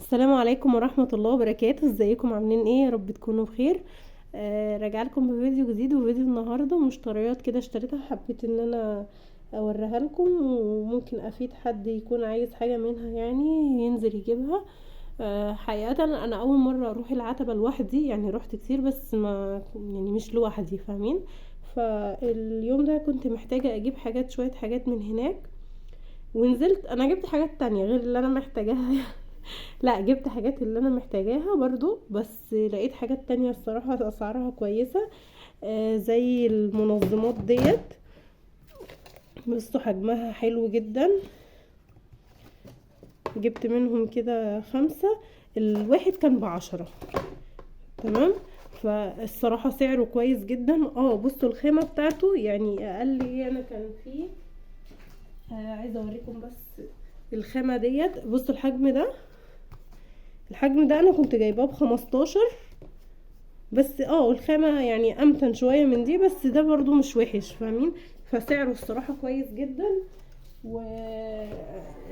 السلام عليكم ورحمة الله وبركاته. ازيكم عاملين ايه؟ يا رب تكونوا بخير. راجع لكم بفيديو جديد، وفيديو النهاردة مشتريات كده اشتريتها، حبيت ان انا اوريها لكم، وممكن افيد حد يكون عايز حاجة منها يعني ينزل يجيبها. حقيقة انا اول مرة اروح العتبة لوحدي، يعني رحت كتير بس ما يعني مش لوحدي، فاهمين؟ فاليوم ده كنت محتاجة اجيب حاجات، شوية حاجات من هناك، ونزلت انا جبت حاجات تانية غير اللي انا محتاجاها. لا، جبت حاجات اللي انا محتاجاها برضو، بس لقيت حاجات تانية الصراحة اسعارها كويسة. زي المنظمات ديت، بصوا حجمها حلو جدا. جبت منهم كده 5، الواحد كان ب10. تمام. فالصراحة سعره كويس جدا. بصوا الخامة بتاعته يعني اقل ايه انا كان فيه. عايزة اوريكم بس الخامة ديت. بصوا الحجم ده انا كنت جايباه ب15، بس الخامة يعني امتن شوية من دي، بس ده برضو مش وحش، فاهمين؟ فسعره الصراحة كويس جدا،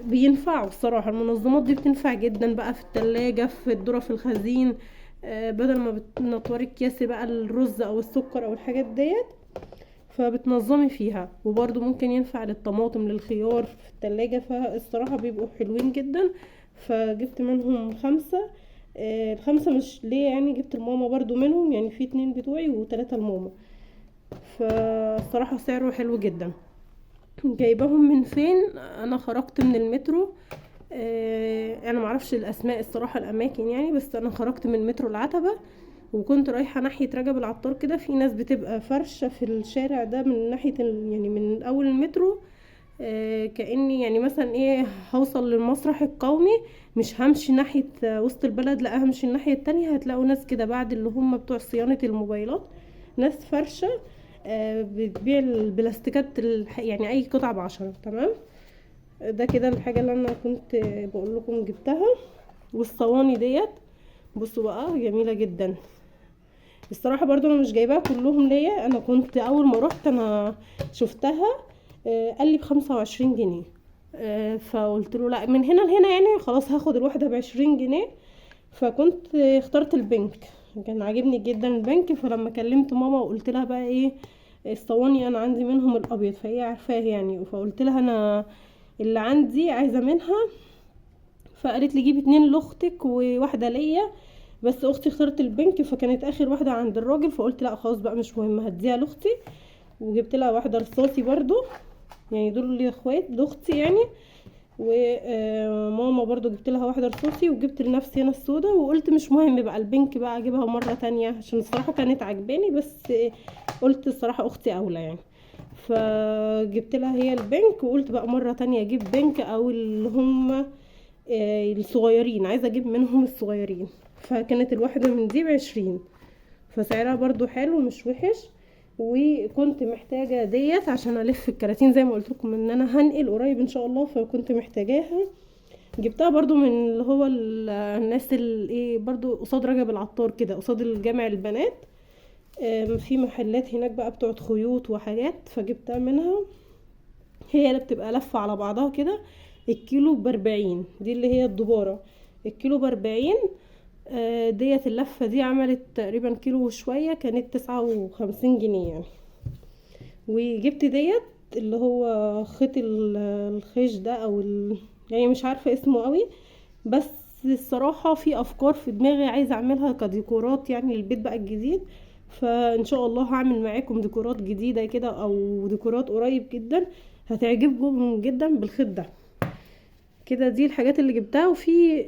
وبينفعوا الصراحة. المنظمات دي بتنفع جدا بقى في التلاجة، في الذرة، في الخزين. بدل ما بتنطوري اكياس بقى الرز او السكر او الحاجات ديت، فبتنظمي فيها. وبرضو ممكن ينفع للطماطم، للخيار في التلاجة، فالصراحة بيبقوا حلوين جدا. فجبت منهم 5. ال5 مش ليه يعني، جبت الماما برضو منهم، يعني في 2 بتوعي و3 الماما. فالصراحة سعره حلو جدا. جايباهم من فين؟ انا خرجت من المترو. انا معرفش الاسماء الصراحة الاماكن يعني، بس انا خرجت من مترو العتبة، وكنت رايحة ناحية رجب العطار كده. في ناس بتبقى فرشة في الشارع ده من ناحية يعني من اول المترو. كأني يعني مثلا ايه، هوصل للمسرح القومي، مش همشي ناحية وسط البلد، لا همشي الناحية التانية. هتلاقوا ناس كده بعد اللي هم بتوع صيانة الموبايلات، ناس فرشة بتبيع البلاستيكات يعني اي قطعة ب10. تمام. ده كده الحاجة اللي انا كنت بقول لكم جبتها. والصواني ديت، بصوا بقى جميلة جدا الصراحة. برضو انا مش جايباها كلهم ليا، انا كنت اول ما رحت انا شفتها. قال لي ب25 جنيه. فقلت له لا، من هنا لهنا يعني خلاص هاخد الواحدة ب20 جنيه. فكنت اخترت البنك، كان عاجبني جدا البنك. فلما كلمت ماما وقلت لها بقى ايه الصواني، انا عندي منهم الابيض، فهي عارفاه يعني. فقلت لها انا اللي عندي عايزة منها. فقالت لي جيب 2 لاختك وواحدة ليا، بس اختي اختارت البنك، فكانت اخر واحده عند الراجل. فقلت لا خلاص بقى مش مهم، هديها لاختي. وجبت لها واحده رصاصي برضو، يعني دول اللي اخوات لاختي يعني. وماما برضو جبت لها واحده رصاصي، وجبت لنفسي انا السودا. وقلت مش مهم بقى البنك، بقى اجيبها مره تانية، عشان الصراحه كانت عجباني، بس قلت الصراحه اختي اولى يعني. فجبت لها هي البنك، وقلت بقى مره تانية اجيب بنك، او اللي هم الصغيرين، عايزه اجيب منهم الصغيرين. فكانت الواحده من دي ب20، فسعرها برضو حلو مش وحش. وكنت محتاجه ديت عشان الف الكراتين، زي ما قلت لكم ان انا هنقل قريب ان شاء الله، فكنت محتاجاها. جبتها برضو من اللي هو الناس اللي ايه، برضو قصاد رجب العطار كده، قصاد الجامع البنات. في محلات هناك بقى بتوعت خيوط وحاجات، فجبتها منها. هي اللي بتبقى لفة على بعضها كده. الكيلو ب40، دي اللي هي الدبارة. الكيلو ب40. ديت اللفة دي عملت تقريبا كيلو وشوية، كانت 59 جنيه يعني. وجبت ديت اللي هو خيط الخيش ده، او يعني مش عارفة اسمه قوي. بس الصراحة في افكار في دماغي عايزة اعملها كديكورات يعني للبيت بقى الجديد. فان شاء الله هعمل معاكم ديكورات جديدة كده، او ديكورات قريب جدا هتعجبكم جدا بالخيط ده. كده دي الحاجات اللي جبتها. وفي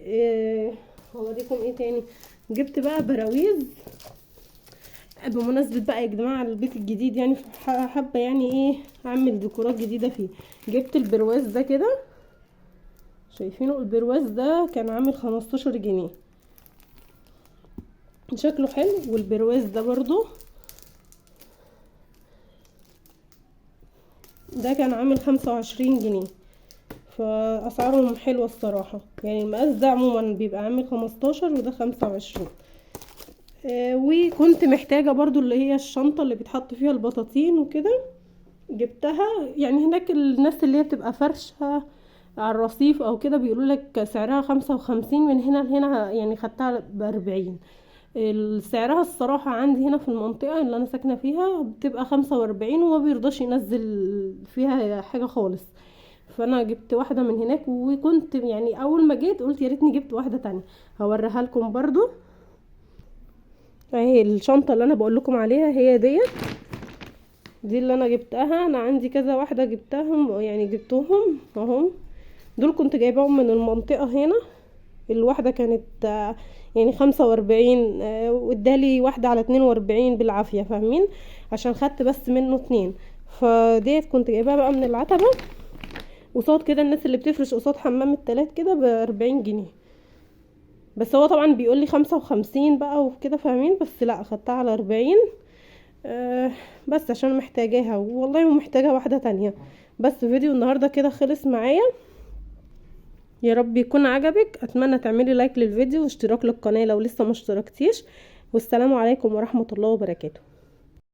هوريكم ايه تاني. جبت بقى براويز بمناسبة بقى يا جماعة البيت الجديد يعني، حابة يعني ايه اعمل ديكورات جديدة فيه. جبت البرواز ده كده، شايفينه؟ البرواز ده كان عامل 15 جنيه، شكله حلو. والبرواز ده برضو ده كان عامل 25 جنيه. فاسعارهم حلوة الصراحة، يعني المقاس ده عموما بيبقى عامل 15 وده 25. وكنت محتاجة برضو اللي هي الشنطة اللي بيتحط فيها البطاطين وكده. جبتها يعني هناك الناس اللي هي بتبقى فرشة على الرصيف او كده بيقولوا لك سعرها 55، من هنا لهنا يعني خدتها ب40. سعرها الصراحة عندي هنا في المنطقة اللي انا ساكنة فيها بتبقى 45، وما بيرضاش ينزل فيها حاجة خالص. فانا جبت واحدة من هناك، وكنت يعني اول ما جيت قلت يا ريتني جبت واحدة تانية. هوريها لكم برضو. اهي الشنطة اللي انا بقول لكم عليها هي دي اللي انا جبتها. انا عندي كذا واحدة جبتهم، يعني جبتهم اهم. دول كنت جايباهم من المنطقة هنا. الواحدة كانت يعني 45، وادالي واحدة على 42 بالعافية، فاهمين؟ عشان خدت بس منه 2. فديت كنت جايباها بقى من العتبة، قصاد كده الناس اللي بتفرش قصاد حمام التلات كده ب40 جنيه. بس هو طبعا بيقول لي 55 بقى وكده، فاهمين؟ بس لا، خدتها على 40. أه. بس عشان محتاجاها والله، ومحتاجة واحدة تانية. بس فيديو النهاردة كده خلص معايا. يا رب يكون عجبك. اتمنى تعملي لايك للفيديو واشتراك للقناة لو لسه ما اشتركتيش. والسلام عليكم ورحمة الله وبركاته.